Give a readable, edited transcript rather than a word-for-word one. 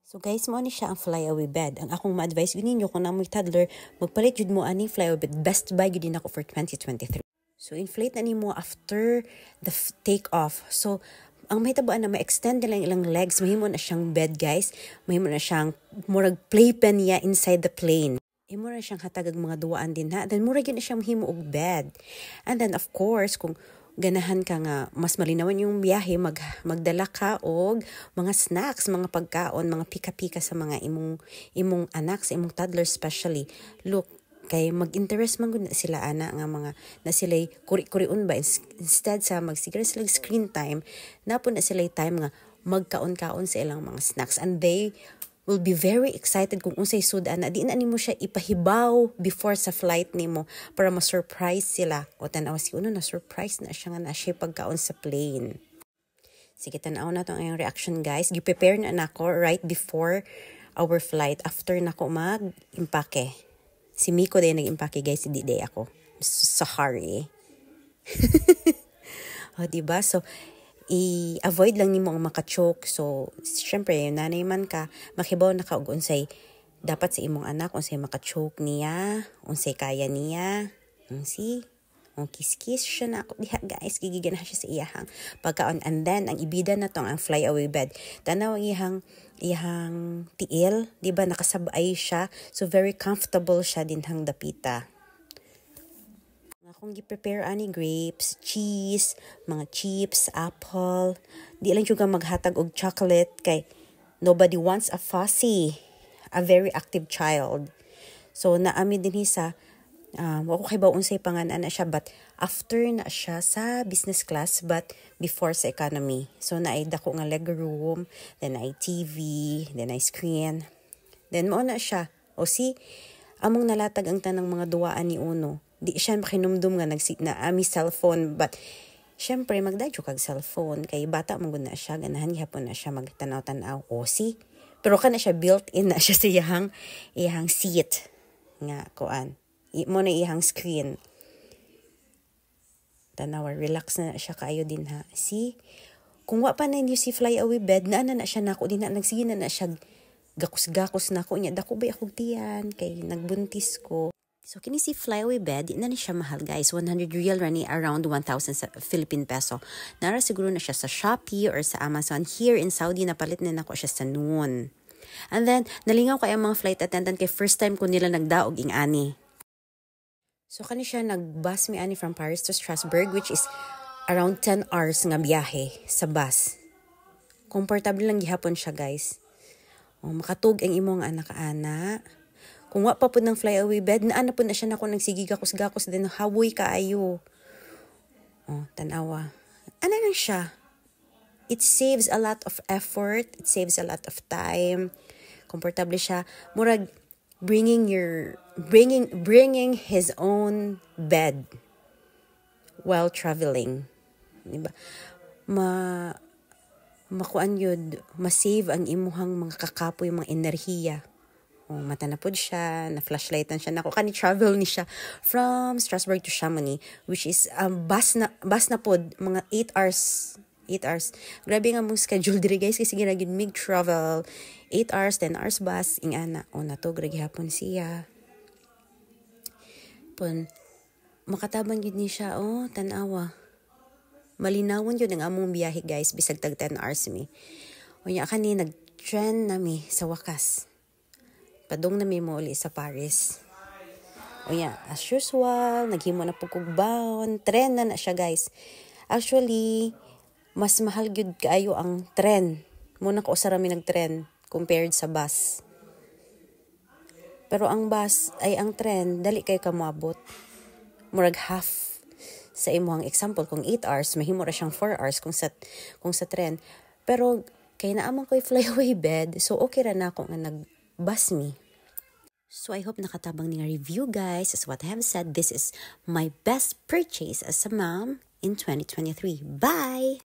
So guys, mo ni siya ang flyaway bed. Ang akong ma-advise yun ninyo kung namoy toddler, magpalit jud mo ani flyaway bed. Best buy yun din ako for 2023. So inflate na nimo after the take off. So ang mahitabo na ma-extend nila ilang legs, mahimo na siyang bed guys. Mahimo na siyang murag playpen niya inside the plane. Imo na siyang hatagag mga duwaan din ha. Then murag yun na siyang mahimo og bed. And then of course kung ganahan ka nga mas malinawan yung biyahe, magdala ka og mga snacks, mga pagkaon, mga pika-pika sa mga imong anak, sa imong toddler especially. Look, kay mag-interest man gud na sila ana nga mga na sila kuri-kuriun ba instead sa magsigara sila screen time, napo na sila time nga magkaon-kaon sa ilang mga snacks, and they will be very excited kung unsay sudan na di na nimo siya ipahibaw before sa flight nimo para ma-surprise sila. O tanaw si uno na surprise na siya nga na siya pagkaon sa plane. Sige, tanaw na tong ayong reaction guys. Gi-prepare na nako right before our flight after nako mag-impake. Si Miko din nag-impake guys, hindi day ako. Sorry. O diba? So i-avoid lang nimo ang makachoke. So, syempre, nanay man ka, makibaw na ka og unsay dapat sa imong anak, unsay makachoke niya, unsay kaya niya. Si, kiss-kiss siya na ako diha guys, gigiganahan siya sa iyahang pagkaon. And then, ang ibida na tong ang flyaway bed. Tanaw ang iyahang tiil, di ba nakasabay siya. So, very comfortable siya din hang dapita. Kung gi-prepare ani grapes, cheese, mga chips, apple. Di lang juga maghatag og chocolate kay nobody wants a fussy, a very active child. So naami din sa wa ko kay ba unsay panganan na siya, but after na siya sa business class but before sa economy. So naay dako nga leg room, then ay TV, then ay screen. Then mo na siya. O si among nalatag ang tanang mga duwaan ni Uno. Di siya makinumdum nga na ami cellphone, but syempre magdadyo kag cellphone kay bata man gud na siya, ganahan gihapon na siya magtanaw-tanaw. O si pero kana siya built-in na siya sa iyang seat nga kuan. Mo na iyang screen. Tanaw, relax na siya kaayo din ha. Si kung wa pa na niyo si flyaway bed na siya nako din na nagsige na siya gakos-gakos nako nya dako ba akong tiyan kay nagbuntis ko. So, kini si flyaway bed, di na ni siya mahal guys. 100 real rani around 1,000 Philippine peso. Nara siguro na siya sa Shopee or sa Amazon. Here in Saudi, napalit na nako siya sa noon. And then, nalingaw kay ang mga flight attendant kay first time ko nila nagdaog ing ani. So, kani siya nag-bus mi ani from Paris to Strasbourg, which is around 10 hours nga biyahe sa bus. Comfortable lang gihapon siya guys. O, makatug ang imong anak-anak. Kung wa pa po ng flyaway bed, naana po na siya nako nagsigi gakos-gakos din, hawoy kaayo. Oh, tanawa. Ano lang siya? It saves a lot of effort, it saves a lot of time. Komportable siya. Murag bringing his own bed while traveling. Diba? Makuan yun, ma-save ang imuhang mga kakapoy, mga enerhiya. O, mata na po siya, na-flashlightan siya. Nako, kani-travel ni siya from Strasbourg to Chamonix, which is bus na po, mga 8 hours. 8 hours. Grabe nga mong schedule diri guys, kasi ginagin mig travel. 8 hours, 10 hours bus, ingana. O, nato, gragi hapon siya. Pon, makatabang yun ni siya, tanawa. Malinawan yun ang among biyahe guys, bisag tag 10 hours mi. O, niya kani, nag-trend na mi sa wakas. Padong na may mo uli sa Paris. O yan, as usual, naghimo na pagkugbaon. Tren na siya guys. Actually, mas mahal gyud kaayo ang tren. Muna ko usarami nag-tren compared sa bus. Pero ang tren, dali kayo kamuabot. Murag half sa imuhang example. Kung 8 hours, mahimo ra siyang 4 hours kung sa tren. Pero, kay naamang ko'y flyaway bed, so okay ra na ako nga nag-bus me. So, I hope nakatabang ni nga review, guys. As what I have said, this is my best purchase as a mom in 2023. Bye!